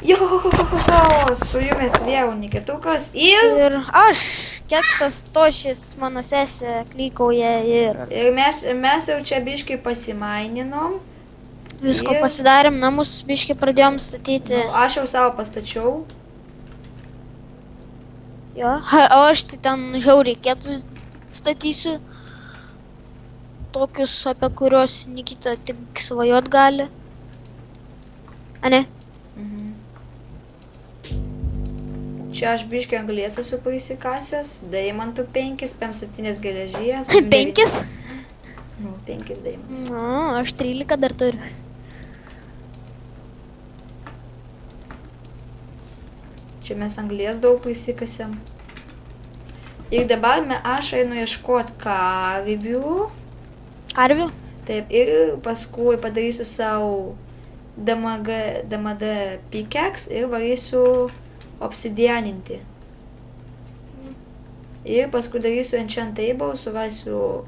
Jo, su jumis vėl Nikitukas ir Ir aš, Keksas, Tošis, mano sesė, klykauja ir mes jau čia biškai pasimaininom. visko Ir- pasidarėm, namus biškai pradėjom statyti. Nu, aš jau savo pastačiau. Jo, o aš tai ten žiauriai kietus statysiu. Tokius, apie kuriuos Nikita tik svajot gali. Ane? Čia aš biškai anglies esu prisikasęs, daimantų 5, 5-7 geležies. 5? Nu, 5 daimantų. Nu, aš 13 dar turiu. Čia mes anglies daug prisikasėm. Ir dabar aš einu ieškoti karvių. Karvių? Taip, ir paskui padarysiu savo DMD pickaxe ir varysiu obsidianinti. Ir paskui darysiu enchant table, surasiu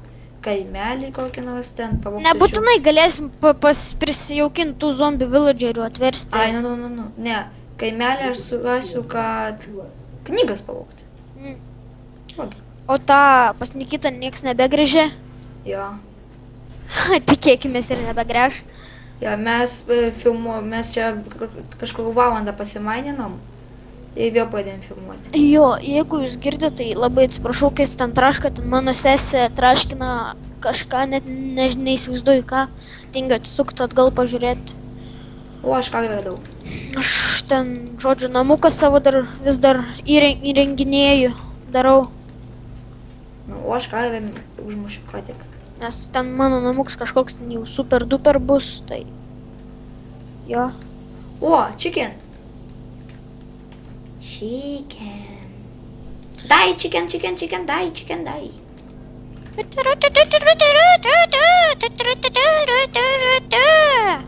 kaimelį kokį nors ten. Nebūtinai galėsim prisijaukinti tų zombių villagerių atversti. Ai, nu. Ne, kaimelį aš surasiu, kad knygas pavogti. Ogi. O tą pas Nikitą nieks nebegrįžė. Jo. Tikėkime ir nebegręž. Jo, mes čia kažkur valandą pasimaininom ir vėl pradėjom filmuoti. Jo, jeigu jūs girdite, tai labai atsiprašau, kai ten traška, ten mano sesė traškina kažką, net neįsivaizduoju ką, tingiu atsisukti atgal pažiūrėti. O, aš ką radau. Aš ten, žodžiu, namuką savo vis dar įrenginėju, darau, Nu, o aš ką užmušiu ką tik. nes ten mano namuks kažkoks ten jau super duper bus, tai jo. O, chicken. Chicken. Die, chicken, die.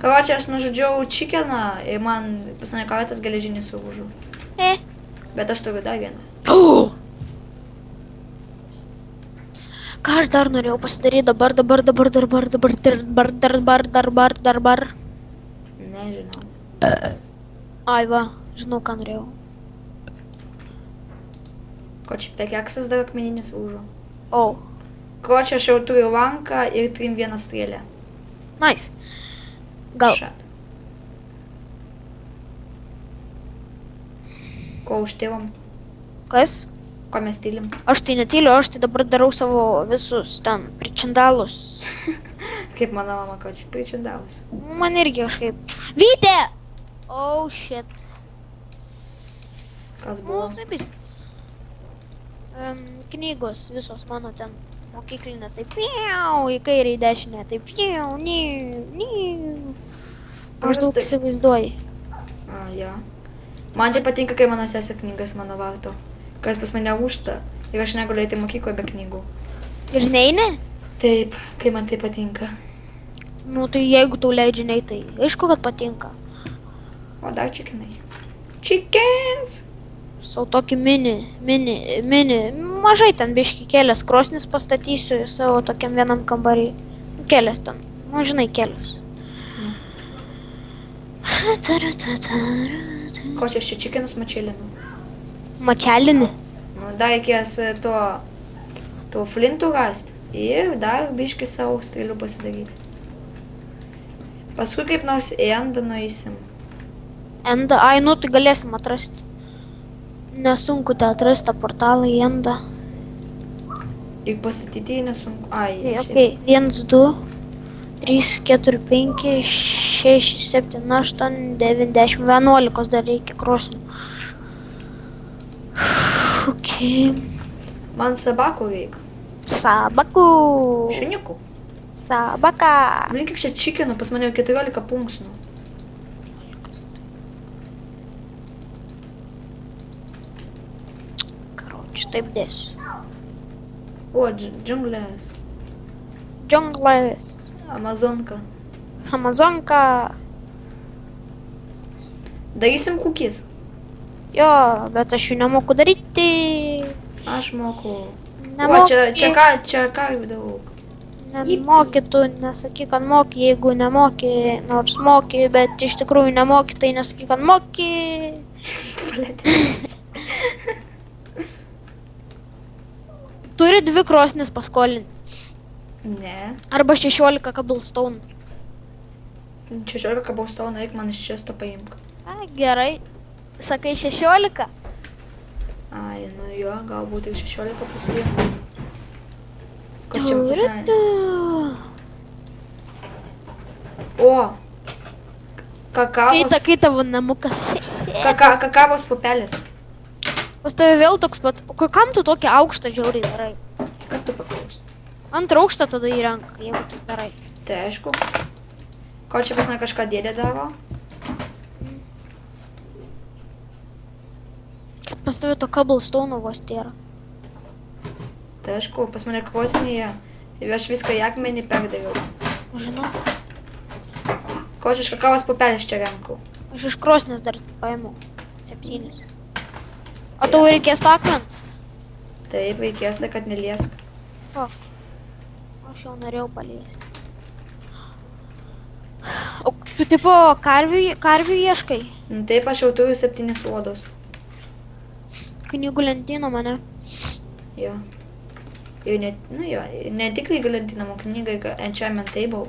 Karočią, aš nužudžiau chickeną ir man pasane kartas geležinį sulūžo. Bet aš turiu dar vieną. Ką aš dar norėjau pasidaryti dabar. Nežinau. Ai va, žinau, ką norėjau. Ko čia pekeksas dar akmeninis lūžo. O, Karočią, aš jau turiu lanką ir trim vieną strėlę. nice. Gal, Šat. Ko užtėvom? kas? Ko mes tylim? Aš tai netyliu, aš tai dabar darau savo visus ten pričindalus. Kaip mano mama, ko čia pričindavus. Man irgi kažkaip. Vytė! Oh shit. Kas buvo? Musibis. Knygos visos mano ten mokyklinės, taip piau, į kairę, į dešinę, taip piau, niu. Maždaug tai- įsivaizduoji. A, jo. Man tai patinka, kai mano sesė knygas mano varto. Kas pas mane užta ir aš negaliu eiti į mokyklą be knygų. Ir neini? Taip, kai man tai patinka. Nu tai jeigu tau leidžia nei, tai aišku, kad patinka. O dar chickenai. Chickens! Sau tokį mini, mažai ten biški kelias krosnis pastatysiu savo tokiam vienam kambarį. Kelias ten, nu žinai, kelias. Ko čia aš čia chickenus mačelinu? Mačelinį. Nu, dar reikės to flintų rasti ir dar biški savo strėlių pasidaryti. Paskui kaip nors į endą nueisim. Endą, ai, nu tai galėsim atrasti. Nesunku tai atrasti tą portalą į endą. Ir pastatyti jį nesunku. Ai, Tai, šiaip. okay. 1, 2, 3, 4, 5, 6, 7, 8, 9, 10, 11 dar reikia krosnių. Okay. Man sabakų reik. Sabaku. Šuniukų. Sabaka. Blin, kiek čia chickenų, pas mane jau 14 punksnų. Karoči, taip dėsiu. O, džunglės. Džunglės. Amazonka. Amazonka. Darysim kukis. Jo, bet aš jų nemoku daryti. Aš moku. O, Nemoku. čia karvių daug. Nemoki, tu nesakyk, kad moki, jeigu nemoki, nors moki, bet iš tikrųjų nemoki, tai nesakyk, kad moki. Turi 2 krosnis paskolinti. Ne. Arba 16 cobblestone. 16 cobblestone, eik man iš često paimk. A, gerai. Sakai 16? Ai, nu jo, galbūt ir 16 pasiimk. Kas čia Turi pasakė? tu. O! Kakavos, Kai tavo namukas. kakavos pupelės. Pas tave vėl toks pat. O kam tu tokį aukštą žiauriai darai? Kad tu paklaus? Antrą aukštą tada įrenk, jeigu taip darai. Tai aišku. Ko čia pas mane kažką dėdė daro? Kad pas tave to cobblestone vos tėra. Tai aišku, pas mane krosnyje ir aš viską į akmenį perdariau. Žinau, Ko aš iš kakavos pupelės čia renku? aš iš krosnės dar paėmiau. 7. O tau reikės to akmens? Taip, reikės, kad neliesk. O, aš jau norėjau paliesti. O tu tipo karvių ieškai? Nu, taip, aš jau turiu 7 uodus. Knygų lentyno mane. Jo. Ir ne, nu jo, ne tik lygių lentynamo knygai, enchantment table.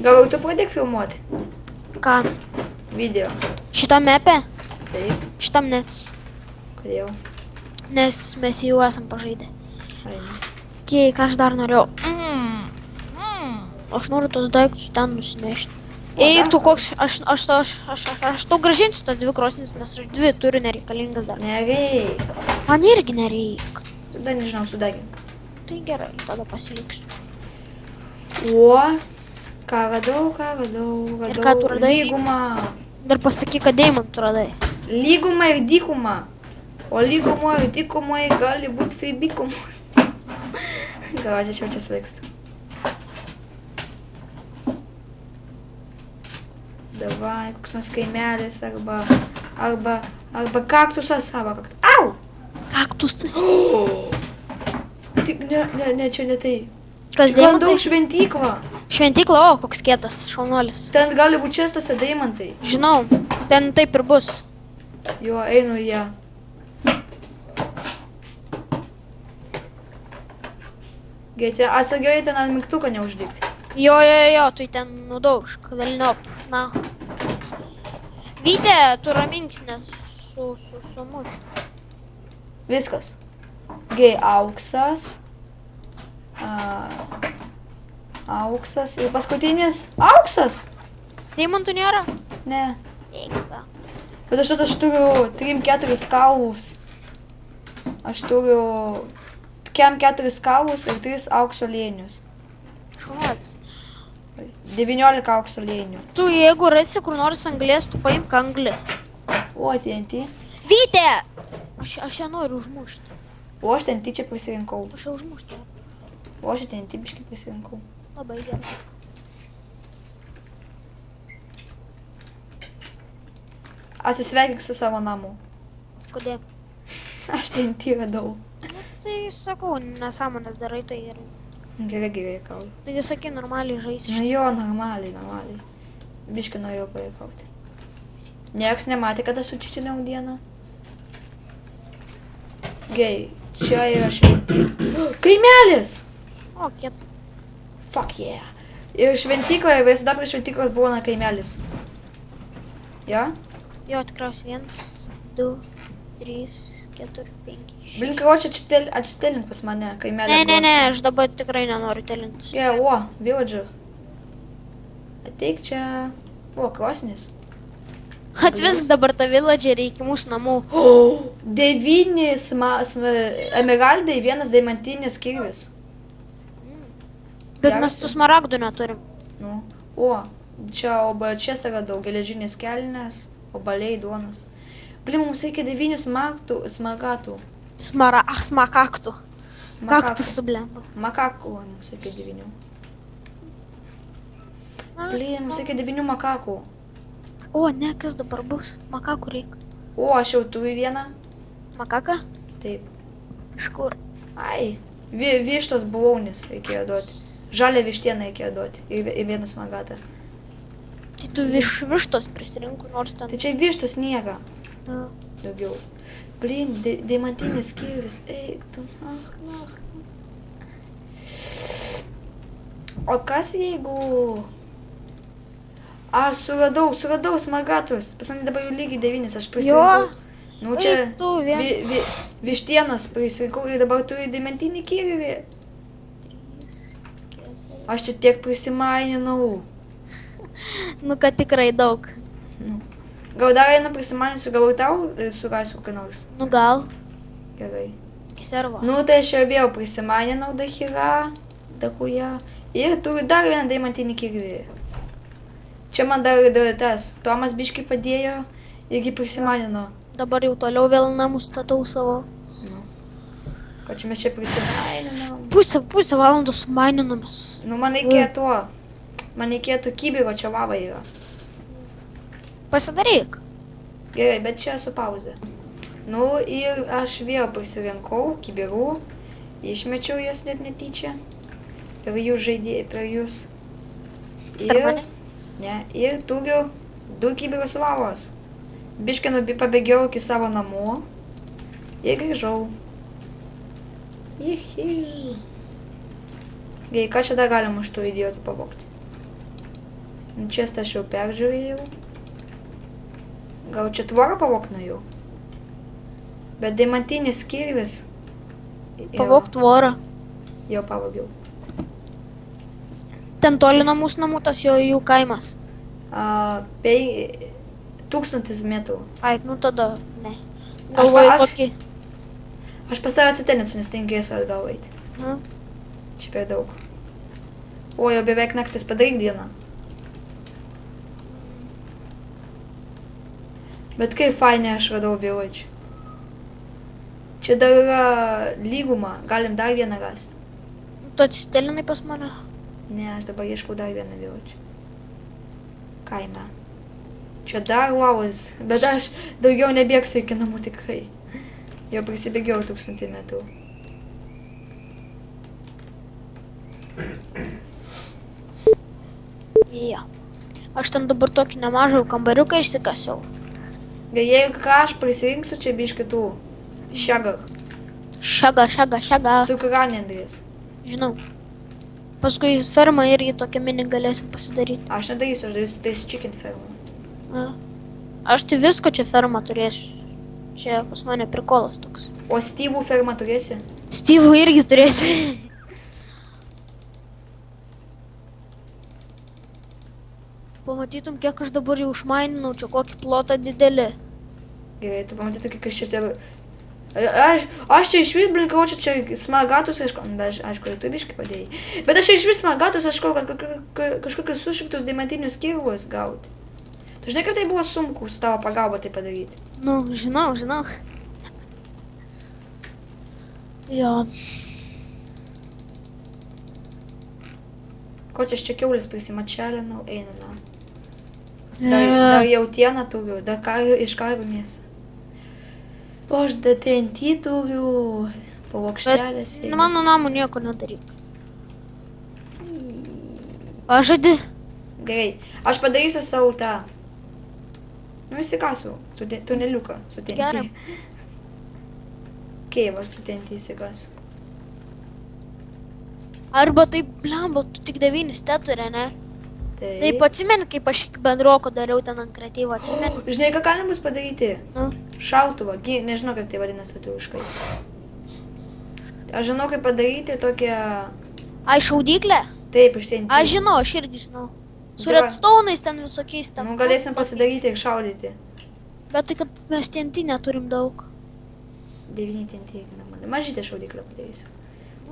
Gal jau tu pradėk filmuoti Ką? video? Šitam mepe? Taip, Šitam ne. kodėl? Nes mes jau esam pažaidę. Ai, ne. Ką aš dar norėjau? Aš noriu tos daiktus ten nusinešti. Eik tu koks, aš tau grąžinsiu tas 2 krosnis, nes aš 2 turiu nereikalingas dar. Nereik. Man irgi nereik. Tada nežinau, sudegink. Tai gerai, tada pasiliksiu. O, ką radau. Ir ką tu radai? Lygumą. Dar pasakyk, kad deimantų radai. Lygumą ir dykumą. O lygumo ir dykumai gali būti feibikumai. Gal aš čia sveikstu. Davai, koks nors kaimelis arba kaktusas. Au! Kaktusas. Tik ne, čia ne tai. Kas Bandau deimantai? šventyklą. Šventykla, o koks kietas, šaunuolis. Ten gali būti čestuose deimantai. Žinau, ten taip ir bus. Jo, einu į ją. Gėti, atsargiai ten ant mygtuko neuždėkti. Jo, tu ten nudaužk, velniop, na. Vytė, tu raminkis, nes sumušiu. Viskas. Gei, auksas. Auksas. Ir paskutinis auksas. Deimantų nėra? Ne. Eiksa. Bet aš turiu 3-4 kaulus. Aš turiu 4 kaulus ir 3 aukso lėnius. Šaunuolis. 19 aukso lėnių. Tu jeigu rasi kur nors anglės, tu paimk anglį. O, TNT. Vytė! Aš ją noriu užmušti. O, aš TNT čia pasirinkau. Aš ją užmušti. O, aš TNT biškai pasirinkau. Labai gerai. Atsisveikink su savo namu. Kodėl? Aš TNT radau. Nu, tai sakau, nesąmonės darai tai ir... Gerai, kaulu. Taigi sakai, normaliai žaisi. Nu jo, normaliai. Biškai norėjau pajuokauti. Niekas nematė, kad aš sučičinau dieną. Gerai, čia yra šventykla. Kaimelis! O, kiet. Fuck yeah. Ir šventykloje, visada prie šventyklos buvo na kaimelis. Ja? Jo, tikriausiai 1, 2, 3, 4, 5, 6. Blin, karočią atsitelink pas mane, kaimelį. Ne, aš dabar tikrai nenoriu telintis. Yeah, o, villager. Ateik čia. O, krosnis. Atvisk dabar tą villagerį iki mūsų namų. O, 9 emeraldai, 1 deimantinis kirvis. Bet mes tų smaragdų neturim. Nu, o, čia čia radau geležinės kelnes, obaliai, duonos. Blin, mums reikia 9 smagatų. Smakaktų. Kaktus sublemba. Makakų, mums reikia 9. Blin, mums reikia 9 makakų. O, ne, kas dabar bus? Makakų reik. O, aš jau turiu vieną. Makaka? Taip. Iš kur? Ai, vištos buvaunis reikėjo duoti. Žalę vištieną reikėjo duoti. Ir vienas magata. Tai tu vištos prisirink, nors ten. Tai čia vištos nėra. Na. Daugiau. Blin, deimantinis kirvis. Eik tu. O kas jeigu... Aš suradau smagatus. Pas mane dabar jau lygiai 9, aš prisirinkau. Nu čia Eik tu vienas. vištienos prisirinkau ir dabar turiu deimantinį kirvį. 3, 4. Aš čia tiek prisimaininau. Nu, kad tikrai daug. Nu. Gal dar einu prisimaininsiu, gal ir tau surasiu ką nors. Nu, gal. Gerai. Kiservo. Nu tai aš jau vėl prisimaininau dachira, dakuja. Ir turiu dar vieną deimantinį kirvį. Čia man dar tas Tomas biškai padėjo irgi prisimanino. Dabar jau toliau vėl namus statau savo. Nu. Ko čia mes čia prisimaininam. Pusę valandos maininomės. Nu man reikėjo to. Man reikėtų kibiro, čia lava yra. Pasidaryk. Gerai, bet čia su pauze. Nu ir aš vėl prisirinkau kibirų. Išmečiau juos net netyčia. Per jūs žaidėjai, per jūs. Per mane? Ne, ir turiu 2 kibirus lavos. Biškai pabėgiau iki savo namų. Ir grįžau. Jihi. Gerai, ką čia dar galima iš tų idiotų pavogti? Nu, čia aš jau peržiūrėjau. Gal čia tvorą pavogti nuo jų? Bet deimantinis kirvis. Pavok tvorą. Jau pavogiau. Ten toli nuo mūsų namų tas jų kaimas. 1000 metrų. Ai, nu tada ne. Galvoju kokį. Aš pas tave atsiteninsiu, nes tenkėsiu atgal eiti. Na. Čia per daug. O, jau beveik naktis, padaryk dieną. Bet kaip fainai aš radau village. Čia dar yra lyguma, galim dar vieną rasti. Tu atsitelinai pas mane? Ne, aš dabar ieškau dar vieną village. Kaime. Čia dar lavas, bet aš daugiau nebėgsiu iki namų tikrai. Jau prisibėgiau 1000 metrų. Jo. Aš ten dabar tokį nemažą kambariuką išsikasiau. Bet jeigu ką aš prisirinksiu, čia biški tų šagar. Šaga. Su kranendrės. Žinau. Paskui fermą irgi tokią mini galėsim pasidaryti. Aš nedarysiu, aš darysiu tais chicken fermą. Na. Aš tai visko čia fermą turėsiu. Čia pas mane prikolas toks. O Steve'ų fermą turėsi? Steve'ų irgi turėsi. Pamatytum, kiek aš dabar jau užmaininau, čia kokį plotą didelį. Gerai, tu pamatytum, kiek aš čia tebe... Aš čia išvis blinkau, čia smagatus, bet aišku, ir tu biškai padėjai. Bet aš čia išvis smagatus, aš kažkokius sušiktus deimantinius kirvus gauti. Tu žinai, kaip tai buvo sunku su tavo pagalba tai padaryti? Nu, žinau. Jo. Ko čia aš čia kiaulės prisimačelinau, einame. Dar jautieną turiu, dar iš karvių mėsą. O aš dar TNT turiu, pavokštelės. Bet mano namų nieko nedaryk. Pažadi? Gerai, aš padarysiu savo tą. Nu, įsikasiu, tuneliuką su TNT. Gerai. Keivą su TNT įsikasiu. Arba taip, blemba, tu tik 9 teturi, ne? Taip atsimeni, kaip aš iki bendroko dariau ten ant kreatyvo, atsimeni? Žinai, ką galim bus padaryti? Nu? Šautuvą, nežinau, kaip tai vadinasi lietuviškai. Aš žinau, kaip padaryti tokią... Ai, šaudyklę? Taip, iš TNT. Aš žinau, aš irgi žinau. Su redstone'ais ten visokiais ten. Nu, galėsim pasidaryti ir šaudyti. Bet tai, kad mes TNT neturim daug. 9 TNT, normaliai. Mažytę šaudyklę padarysiu.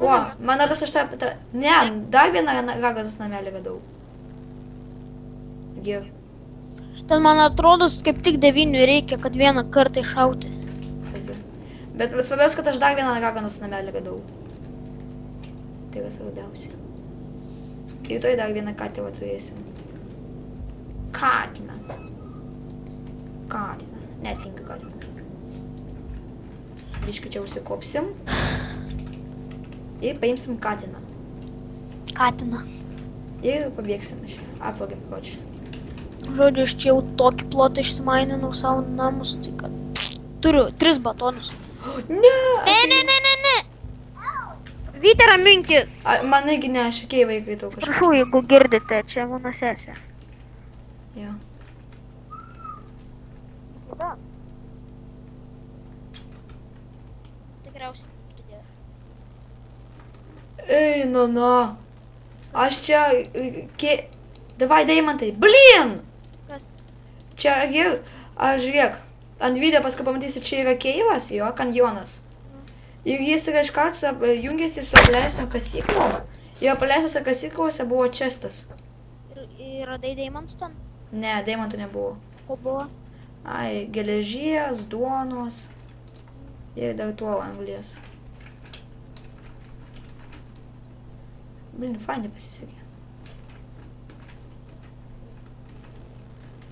O, man ragas aš tą... Ne, dar vieną ragazas namelį radau. Gerai. Ten, man atrodo, kaip tik 9 reikia, kad vieną kartą iššauti. Bet svarbiausia, kad aš dar vieną raganos namelį radau. Tai yra svarbiausia. Rytoj dar vieną katilą turėsim. Katiną. Netingiu katiną. Biškai čia užsikopsim. Ir paimsim katiną. Katiną. Ir pabėgsim iš čia. Apvogim kočią. Žodžiu, aš čia jau tokį plotą išsimaininau savo namus, tai kad turiu 3 batonus. Ne! Ne. Vytė raminkis. Man irgi nešakiai vaikai tau kažką. Prašau, jeigu girdite, čia mano sesė. Jo. Tikriausiai pridėjo. Ei, nu. Aš čia... Davai, Deimantai. Blin! Kas? Čia, aš žiūrėk. Ant video paskui pamatysi, čia yra keivas, jo, kanjonas. Ir jis yra iškart jungiasi su apleistom kasyklom. Ir apleistose kasyklose buvo čestas. Ir radai deimantų ten? Ne, deimantų nebuvo. Ko buvo? Ai, geležies, duonos. Ir dar tuo anglies. Blin, fainai pasisekė.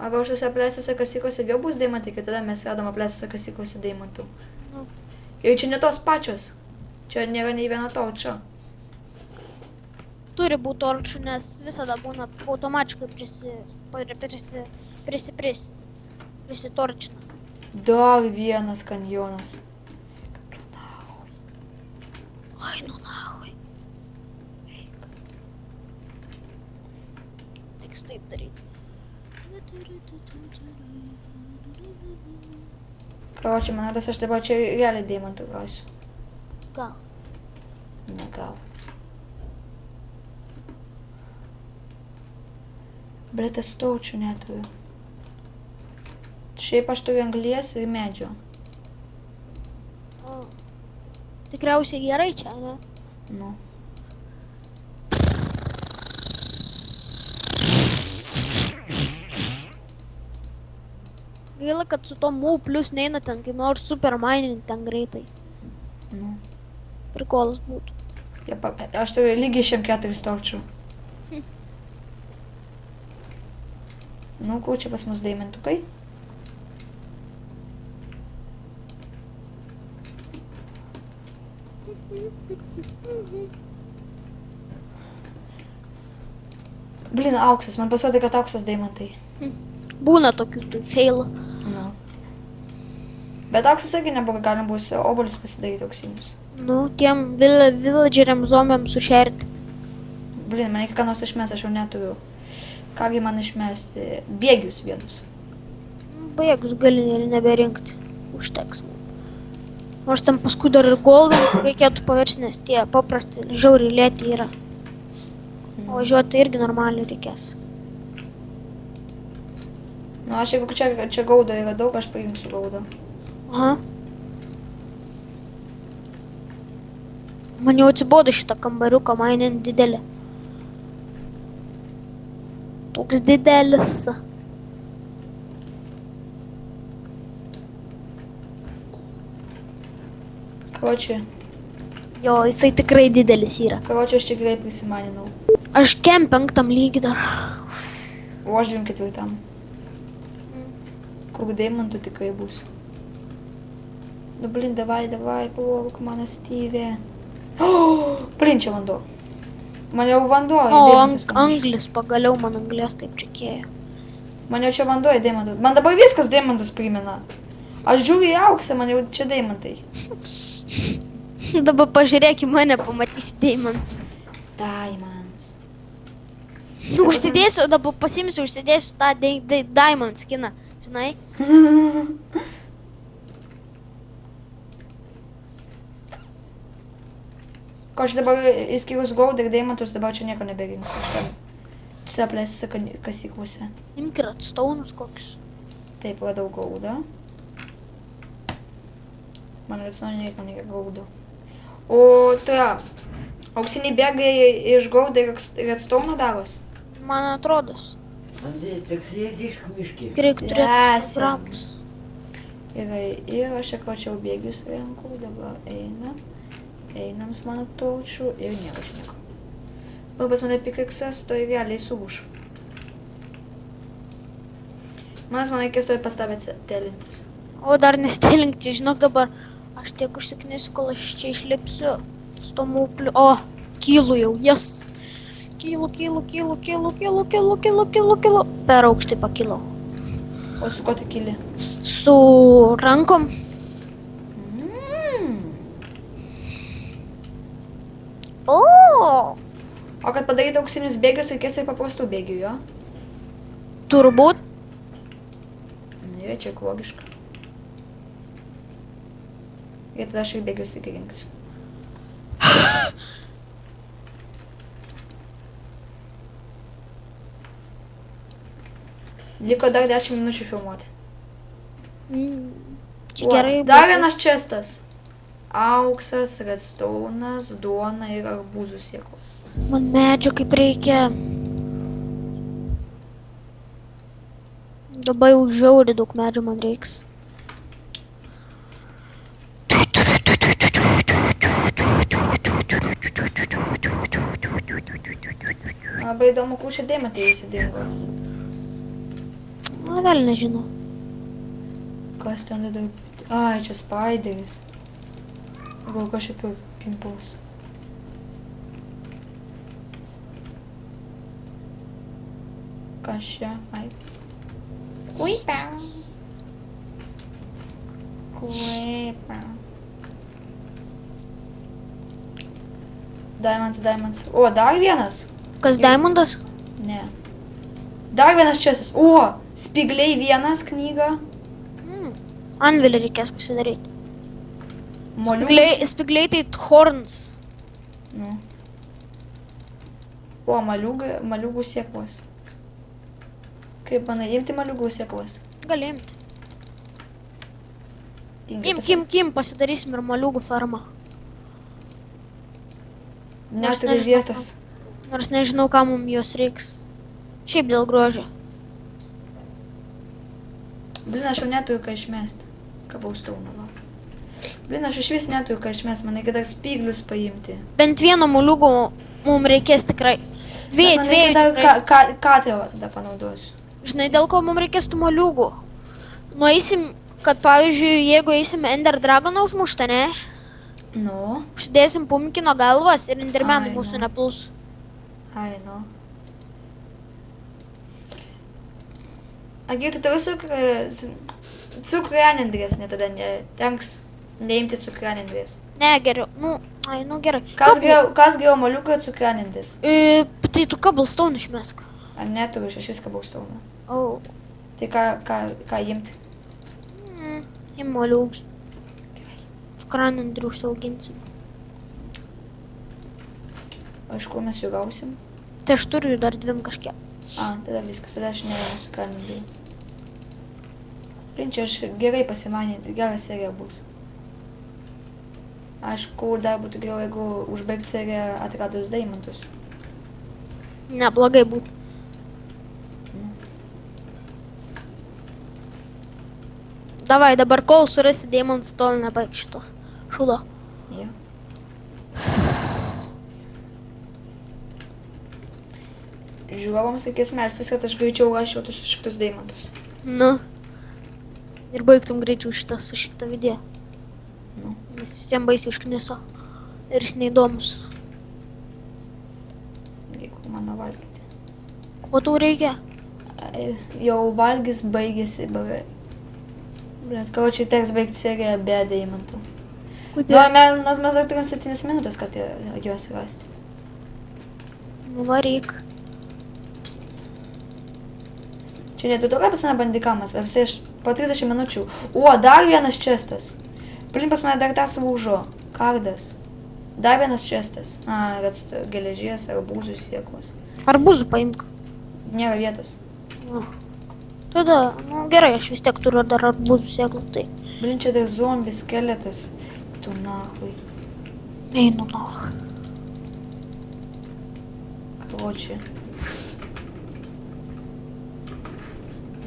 A gal šiuose apleistose kasyklose vėl bus deimantai, kai tada mes radom apleistose kasyklose deimantų. Nu. Ir čia ne tos pačios. Čia nėra nei vieno torčio. Turi būti torčių, nes visada būna automatiškai prisitorčina. Dar vienas kanjonas. Ai, nu nahui. Reiks taip daryti. Karočiui, man atrodo, aš dabar čia realiai deimantų gausiu. Gal. Ne, gal. Bletas torčių neturiu. Šiaip aš turiu anglies ir medžio. O. Tikriausiai gerai čia, ne? Nu. Gaila, kad su tom MU plus neina ten, kaip nors super mining ten greitai. Nu. Prikolas būtų. Ja, aš turiu lygiai šiam 4 torčių. Nu, kur čia pas mus deimantukai? Blin, auksas. Man pasirodė, kad auksas deimantai. Būna tokių, tai failų. Nu. Bet auksas irgi nebuvo, galima bus obuolius pasidaryti auksinius. Nu, tiem villageriam zombiam sušerti. Blin, man reikia ką nors išmest, aš jau neturiu. Kągi man išmesti? Bėgius vienus. Bėgus gali ir neberinkti. Užteks. Nors ten paskui dar ir golden reikėtų paversti, nes tie paprasti žiauriai lėti yra. O važiuoti irgi normaliai reikės. Nu, aš jeigu čia gaudo yra daug, aš paimsiu gaudo. Aha. Man jau atsibodo šitą kambariuką, mainin didelį. Toks didelis. Karočiui, Jo, jisai tikrai didelis yra. aš tikrai prisimaninau. Aš kem 5 lygį dar. O aš 24. Kur deimantų tikrai bus. Nu, blin, davai, palauk, mano Styvė. Blin, čia vanduo. Man jau vanduo į O, deimantus panašu. anglis, pagaliau man anglės taip reikėjo. Man jau čia vanduo į deimantus. Man dabar viskas deimantus primena. Aš žiūriu į auksą, man jau čia deimantai. Dabar pažiūrėk į mane, pamatysi deimants. Diamonds. Užsidėsiu, dabar pasimsiu, užsidėsiu tą diamond skiną, žinai? Ko aš dabar įskyrus gold ir deimantus, dabar čia nieko neberinksiu. Aš ten tuose apleistose kasyklose. Imk ir atstaunus kokius. Taip, radau gaudą. Man racionaliai nieko nereikia gaudo. O tai, auksiniai bėgai iš gaudo ir redstone daros? Man atrodos. Andrei, tik sėdi iš miškį. Reikia turėti Esam. programas. Ir aš čia bėgius renku, dabar einam su mano taučių ir nieko čia nieko. O pas mane pickaxes, to realiai suvuš. Man reikės to pastavę telintis. O dar nestilingti, žinok dabar. Aš tiek užsiknisiu, kol aš čia išlipsiu. Su tom upliu. O, kylu jau, jas. Kylu. Per aukštį pakilau. O su ko tu kyli? Su rankom. O, O kad padaryti auksinius bėgius, reikės ir paprastų bėgių, jo? turbūt. Ne, čia ekologiška. Ir tada aš ir bėgius iki rinksiu. Liko dar 10 minučių filmuoti. Čia gerai. Dar vienas čestas. Auksas, redstone'as, duona ir arbūzų sėklos. Man medžio kaip reikia. Dabar jau žiauriai daug medžio man reiks. Labai įdomu, kur čia deimantai įsidingo. Na, vėl nežinau. Kas ten dar... Ai, čia spaideris. Gal kažkaip jau pimpos. Kas čia? Ai. Kuipa. Diamonds. O, dar vienas? Kas Diamondas? Ne. Dar vienas čestas. O, spigliai vienas knyga. Anvilį reikės pasidaryti. Moliūgas. Spigliai tai horns. Nu. O, maliūgų sėklos. Kaip manai, imti maliūgų sėklas? Gali imti. Kim, pasidarysim ir moliūgų fermą. Neturi vietos. Nors nežinau, ką mums jos reiks. Šiaip dėl grožio. Blin, aš jau neturiu ką išmesti. Kabaustauna, va. Blin, aš iš vis neturiu ką išmesti. Man reikia dar spyglius paimti. Bent vieno moliūgo mums reikės tikrai. Dviejų tikrai. Katilą tada panaudosiu. Žinai, dėl ko mums reikės tų moliūgų? Nueisim, kad pavyzdžiui, jeigu eisim Ender Dragoną užmuštą, ne? Nu. Užsidėsim pumpkino galvas ir endermenai Ai, mūsų nu. nepuls. Ai, nu. Agi, tu turiu cukranendrės, ne tada tenks neimti cukranendrės. Ne, geriau. Gerai. Kas geriau moliūgai ar cukranendrės? Tai tu cobblestone išmesk. Ar neturiu, aš viską kabaustauna. O. Tai ką imti? Im moliūgus. Cukranendrių užsiauginsim. O iš kur mes jų gausim? Tai aš turiu dar dvim kažkiek. Tada viskas, tada aš neėjau cukranendrių. Čia aš gerai pasimanė, gera serija bus. Aišku, dar būtų geriau, jeigu užbaigti seriją atradus deimantus. Neblogai būtų. Davai, dabar kol surasi deimantus, tol nebaig šitos šudo. Jo. Žiūrovams reikės melstis, kad aš greičiau rašiau tuos šitus deimantus. Nu. Ir baigtum greičiau su šitą video. Nu. Nes visiems baisiai užkniso. Ir jis neįdomus. Jeigu mano valgyti. Ko tau reikia? Jau valgys baigėsi beveik. Bet karočiui teks baigti seriją be deimantų. Kodėl? Nors mes dar turim 7 minutės, kad juos rasti. Nuvaryk. Čia netu tokia pasana bandikamas, ar visai po 30 minučių. O, dar vienas čestas. Blin, pas mane dar sulūžo. Kardas. Dar vienas čestas. Geležies, arbūzų sėklos. Arbūzų paimk. Nėra vietos. Tada, gerai, aš vis tiek turiu dar arbūzų sėklų, tai. Blin, čia dar zombis, skeletas. Tu nahui. Einu nach. Karočiui.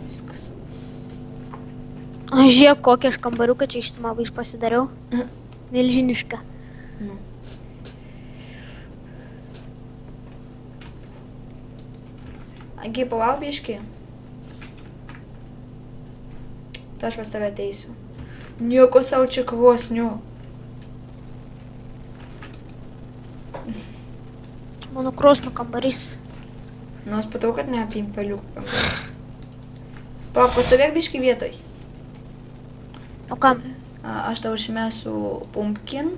Viskas. Žiūrėk, kokią aš kambariuką čia išsimavai pasidariau. Milžinišką. Nu. Agi, palauk biškį. Tai aš pas tave ateisiu. Nieko savo čia krosnių. Mano krosnių kambarys. Nors patau, kad ne pimpelių. Pastovėk biškį vietoj. O kam? Aš tau išmesiu pumpkin.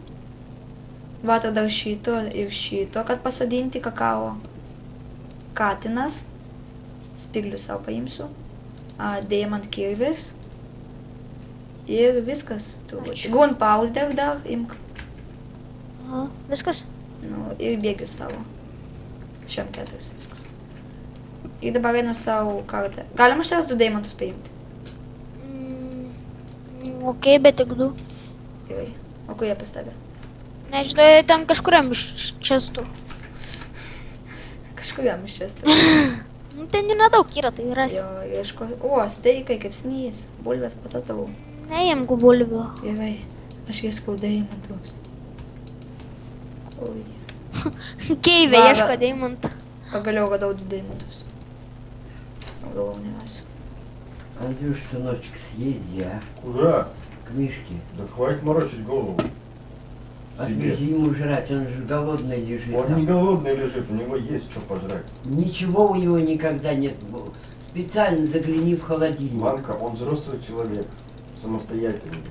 Va tada šito ir šito, kad pasodinti kakao. Katinas. Spiglius savo paimsiu. Diamant kirvis. Ir viskas. Ačiū. Gunpowder dar imk. Aha, viskas? Nu, ir bėgius tavo. Šiam 4 viskas. Ir dabar einu savo kartą. Galima iš tavęs 2 deimantus paimti. Okei, bet tik 2. Gerai. O kurie pas tave? Nežinau, ten kažkuriam iš čestų. Kažkuriam iš čia stovė. Ten jų nedaug yra, tai rasi. Jo, ieško. O, steikai, kaip snys. Bulvės patatau. Neimk bulvių. Gerai. Aš ieškau deimantus. Oi. Keivė Va, ieško va. deimantų. Pagaliau radau 2 deimantus. O galvau nerasiu. Андрюш, сыночек, съезди, а? Куда? К Мишке. Да хватит морочить голову. Отвези ему жрать, он же голодный лежит. Он там. не голодный лежит, у него есть что пожрать. Ничего у него никогда нет. Специально загляни в холодильник. Ванка, он взрослый человек, самостоятельный.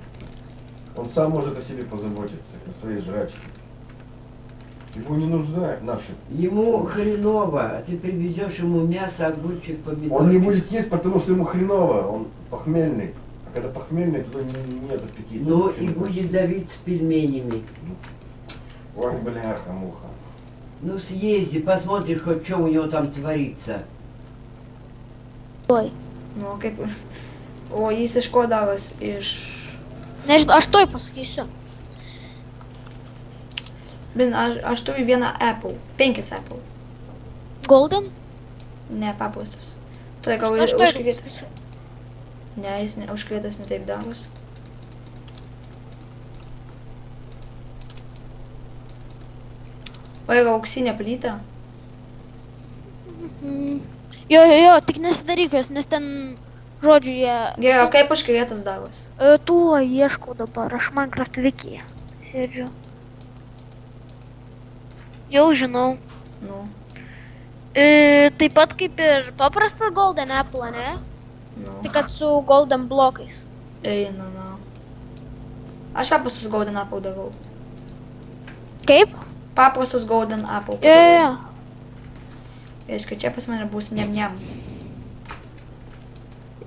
Он сам может о себе позаботиться, о своей жрачке. Его не нужна наши. Ему хреново, а ты привезешь ему мясо, огурчик, помидор. Он не будет есть, потому что ему хреново, он похмельный. А когда похмельный, то нет аппетита. Ну Вообще и не будет хочется. давиться пельменями. Ой, бляха-муха. Ну съезди, посмотри, хоть что у него там творится. Oi. Nu, kaip... O jis iš ko davas? Iš... Nežinau, aš toj pasakysiu. Ben, aš turiu vieną apple. 5 apple. Golden? Ne, paprastus. Tai gal Aš toj užkrėtas. pasakysiu. Ne, jis ne, užkrėtas ne taip daros. O yra auksinė plyta? Jo, tik nesidaryk jos, nes ten, žodžiu, jie... Gerai, o kaip užkrėtas daros? Tuo ieškau dabar, aš Minecraft wiki'e sėdžiu. Jau žinau. Nu, Taip pat kaip ir paprastas Golden Apple, ne? nu. Tik kad su Golden blokais. Eina, na. Aš paprastus golden apple darau. Kaip? Paprastus golden apple. Jo. Reiškia, čia pas mane bus niam-niam.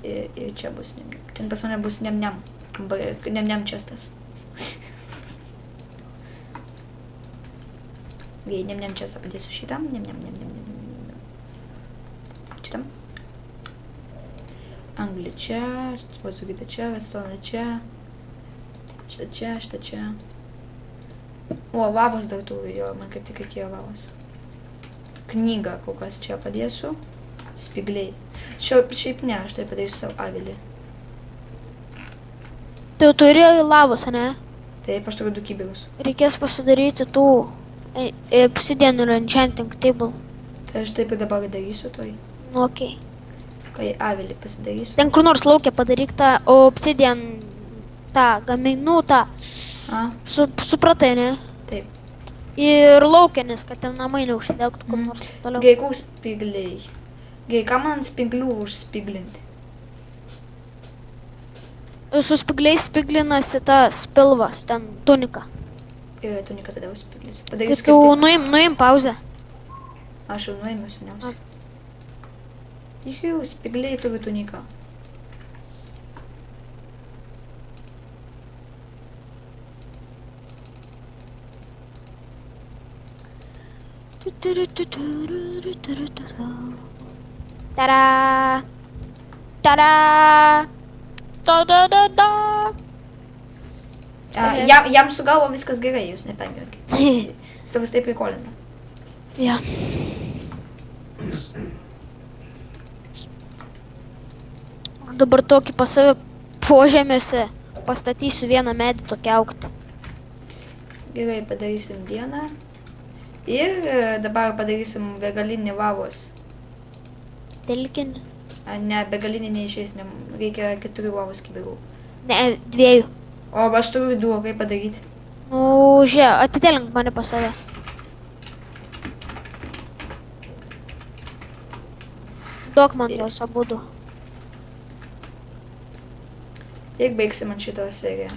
Ir čia bus niam-niam. Ten pas mane bus niam-niam. Niam-niam čestas. Gerai, niam-niam čestą padėsiu šitam. Niam-niam. Šitam. Anglį čia, vazugita čia, redstone čia. Šitą čia. O, lavos dar turiu, jo, man kaip tik reikėjo lavos. Knygą kol kas čia padėsiu. Spigliai. Šiaip ne, aš tai padarysiu savo avilį. Tu turi lavos, ne? Taip, aš turiu 2 kibirus. Reikės pasidaryti tų obsidian ir enchanting table. Tai aš taip ir dabar darysiu toj. Nu, okei. Kai avilį pasidarysiu. Ten kur nors laukia padaryk tą obsidian, tą gaminų, tą. A, Supratai, ne? taip. Ir laukia, nes kad ten namai neužsidegtų kur nors toliau. Gerai, kur spigliai? Gerai, ką man spiglių užspiglinti? Su spigliais spiglinasi tas pilvas, ten tunika. Gerai, tu niekada užspiglinsiu. Tai Padarysiu tu kaip nuim pauzę. aš jau nuėmiau seniausiai. Jau, spigliai turi tuniką. Tada! Tada! Da. Jam su galva viskas gerai, jūs nepergyvenkit. Jis tavas taip prikolina. Ja. Dabar tokį pas save požemiuose pastatysiu vieną medį tokį augti. Gerai, padarysim dieną. Ir dabar padarysim begalinį lavos. Telkinį. Ne, begalinį neišeis, reikia 4 lavos kibirų. Ne, 2. O, aš turiu vidų, o kaip padaryti? Nu, žiūrėk, atitelink mane pas save. Duok man juos abudu. Kiek baigsi man šitą seriją?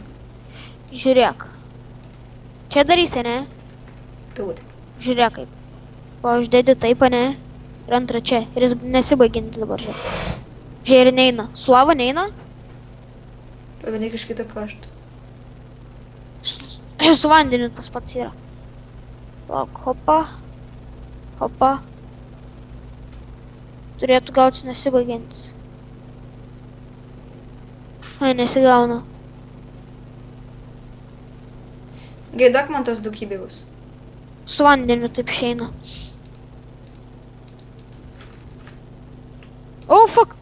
Žiūrėk. Čia darysi, ne? Turbūt. Žiūrėk kaip. Uždėdi taip, ne? Ir antrą čia. Ir jis nesibaigintis dabar, žiūrėk. Žiūrėk, ir neina. Su lava neina? Pabandyk iš kito krašto. Su vandeniu tas pats yra. Lauk, hopa. Hopa. Turėtų gautis nesibaigintis. Ai, nesigauna. Gerai, duok man tos 2 kibirus. Su vandeniu taip išeina. Oh, fuck!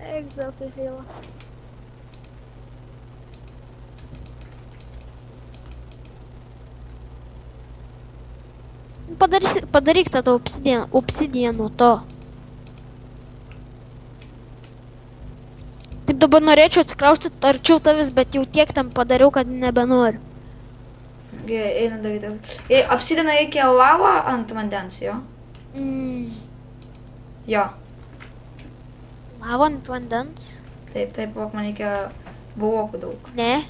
Eik, dzaukai feilas. Padaryk tada obsidiano to. Taip dabar norėčiau atsikraustyti arčiau tavęs, bet jau tiek tam padariau, kad nebenoriu. Gerai, eina daryti. Apsidina reikia lavą ant vandens, jo? Jo. Lava ant vandens? Taip, vok, man reikia blokų daug. Ne.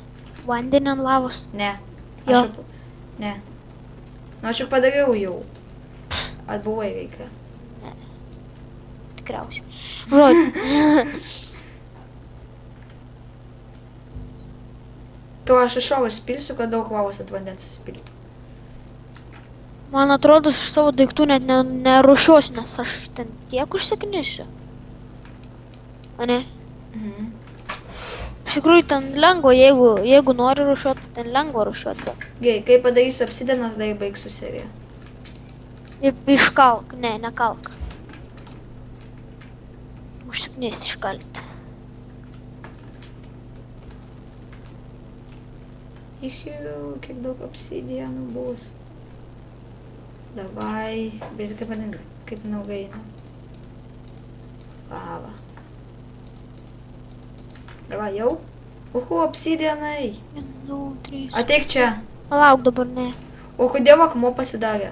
Vandenį ant lavos? Ne. Jo. Ne. Nu, aš jau padariau jau. Atbuvai reikia. Tikriausiai. Žodžiu. To aš iš šovos spilsiu, kad daug lavos ant vandens spiltų. Man atrodo, aš savo daiktų net nerušiuosiu, nes aš ten tiek užsiknisiu. Ane? Mhm. Iš tikrųjų, ten lengva, jeigu nori rušiuoti, ten lengva rušiuoti. Gerai, kai padarysiu apsideną, tada baigsiu seriją. Iškalk, ne, nekalk. Užsiknisti iškalti. Ichiu, kiek daug obsidianų bus. Davai, bet kaip naugaina. Lava. Davai, jau. Uhu, obsidianai. 1, 2, 3. Ateik čia. Palauk dabar, ne. O kodėl akmuo pasidarė?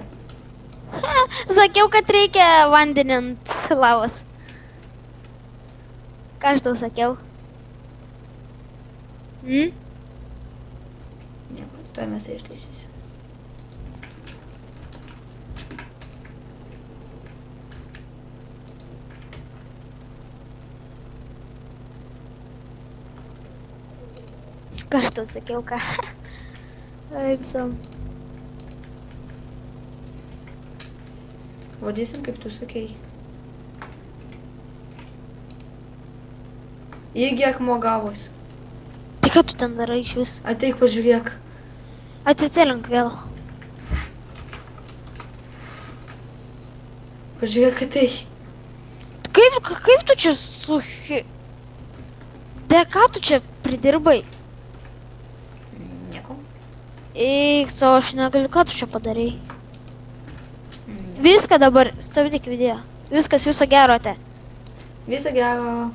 Sakiau, kad reikia vandenį ant lavos. Ką aš tau sakiau? Nieko, tuoj mes ištaisysim. Ką aš tau sakiau, ką? Eiksam. Vadysim, kaip tu sakei. Irgi akmuo gavos. Tai ką tu ten darai iš vis? Ateik, pažiūrėk. Atitelink vėl. Pažiūrėk, ateik. Kaip tu čia ką tu čia pridirbai? Nieko. Eik, savo, aš negaliu, ką tu čia padarai? Viską dabar, stabdyk video. Viskas, viso gero, te. Viso gero.